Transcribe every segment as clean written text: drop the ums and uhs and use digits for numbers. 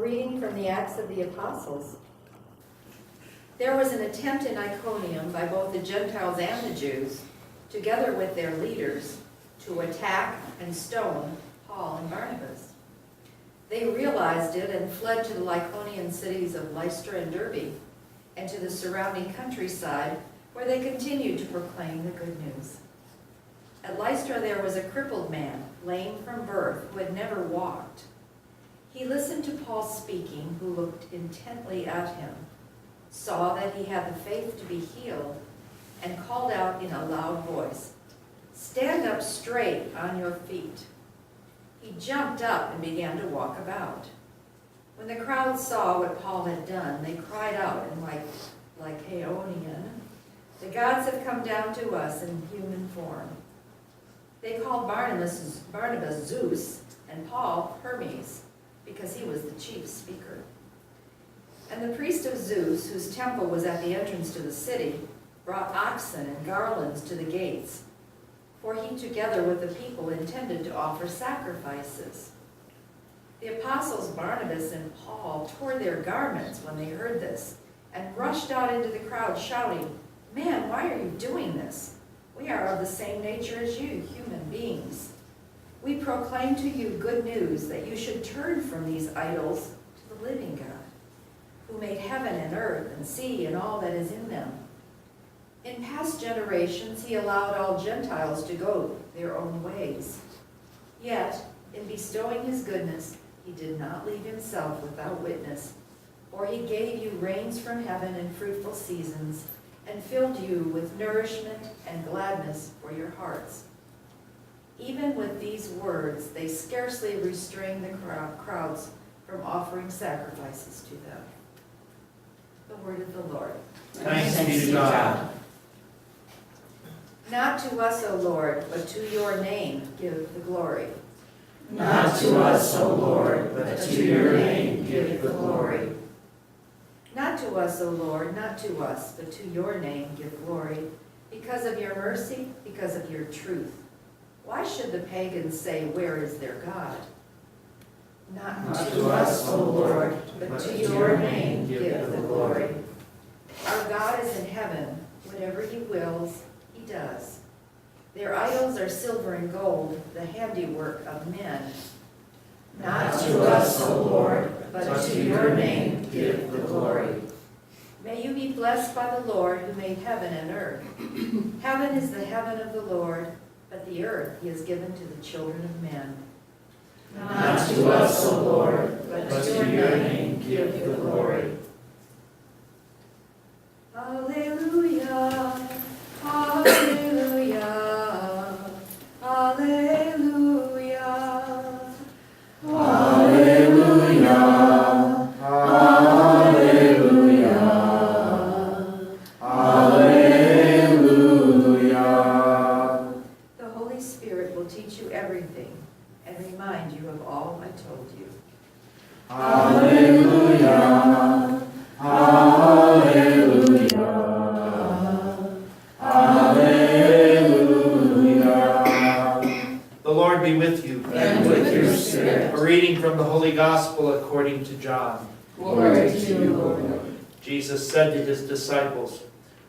reading from the Acts of the Apostles. There was an attempt in Iconium by both the Gentiles and the Jews, together with their leaders, to attack and stone Paul and Barnabas. They realized it and fled to the Lycaonian cities of Lystra and Derbe, and to the surrounding countryside, where they continued to proclaim the good news. At Lystra there was a crippled man, lame from birth, who had never walked. He listened to Paul speaking, who looked intently at him, saw that he had the faith to be healed, and called out in a loud voice, "Stand up straight on your feet." He jumped up and began to walk about. When the crowd saw what Paul had done, they cried out in Lycaonian, "The gods have come down to us in human form." They called Barnabas Zeus and Paul Hermes, because he was the chief speaker. And the priest of Zeus, whose temple was at the entrance to the city, brought oxen and garlands to the gates, for he together with the people intended to offer sacrifices. The apostles Barnabas and Paul tore their garments when they heard this, and rushed out into the crowd shouting, "Man, why are you doing this? We are of the same nature as you, human beings. We proclaim to you good news that you should turn from these idols to the living God, who made heaven and earth and sea and all that is in them. In past generations he allowed all Gentiles to go their own ways. Yet, in bestowing his goodness, he did not leave himself without witness, for he gave you rains from heaven and fruitful seasons, and filled you with nourishment and gladness for your hearts." Even with these words, they scarcely restrained the crowds from offering sacrifices to them. The word of the Lord. Thanks be to God. Not to us, O Lord, but to your name give the glory. Not to us, O Lord, but to your name give the glory. Not to us, O Lord, not to us, but to your name give glory, because of your mercy, because of your truth. Why should the pagans say, "Where is their God?" Not to us, O Lord, but to your name give the glory. Our God is in heaven. Whatever he wills, he does. Their idols are silver and gold, the handiwork of men. Not to us, O Lord, but to your name give the glory. May you be blessed by the Lord who made heaven and earth. Heaven is the heaven of the Lord, but the earth he has given to the children of men. Not to us, O Lord, but to your name give the glory. Alleluia, alleluia, alleluia. Alleluia, alleluia, alleluia. The Holy Spirit will teach you everything and remind you of all I told you. Alleluia, alleluia, alleluia. The Lord be with you. And with your spirit. A reading from the Holy Gospel according to John. Glory to you, Lord. Jesus said to his disciples,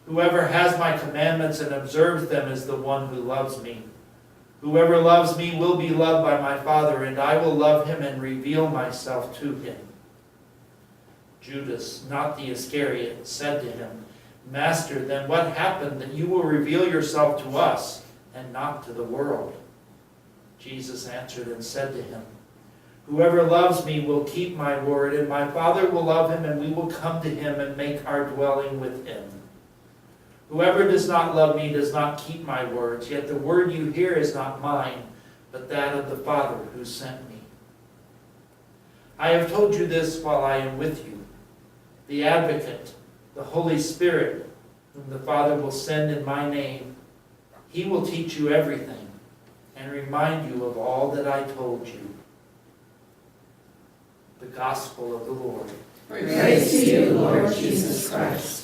"Whoever has my commandments and observes them is the one who loves me. Whoever loves me will be loved by my Father, and I will love him and reveal myself to him." Judas, not the Iscariot, said to him, "Master, then what happened that you will reveal yourself to us and not to the world?" Jesus answered and said to him, "Whoever loves me will keep my word, and my Father will love him, and we will come to him and make our dwelling with him. Whoever does not love me does not keep my words, yet the word you hear is not mine, but that of the Father who sent me. I have told you this while I am with you. The Advocate, the Holy Spirit, whom the Father will send in my name, he will teach you everything and remind you of all that I told you." The Gospel of the Lord. Praise to you, Lord Jesus Christ.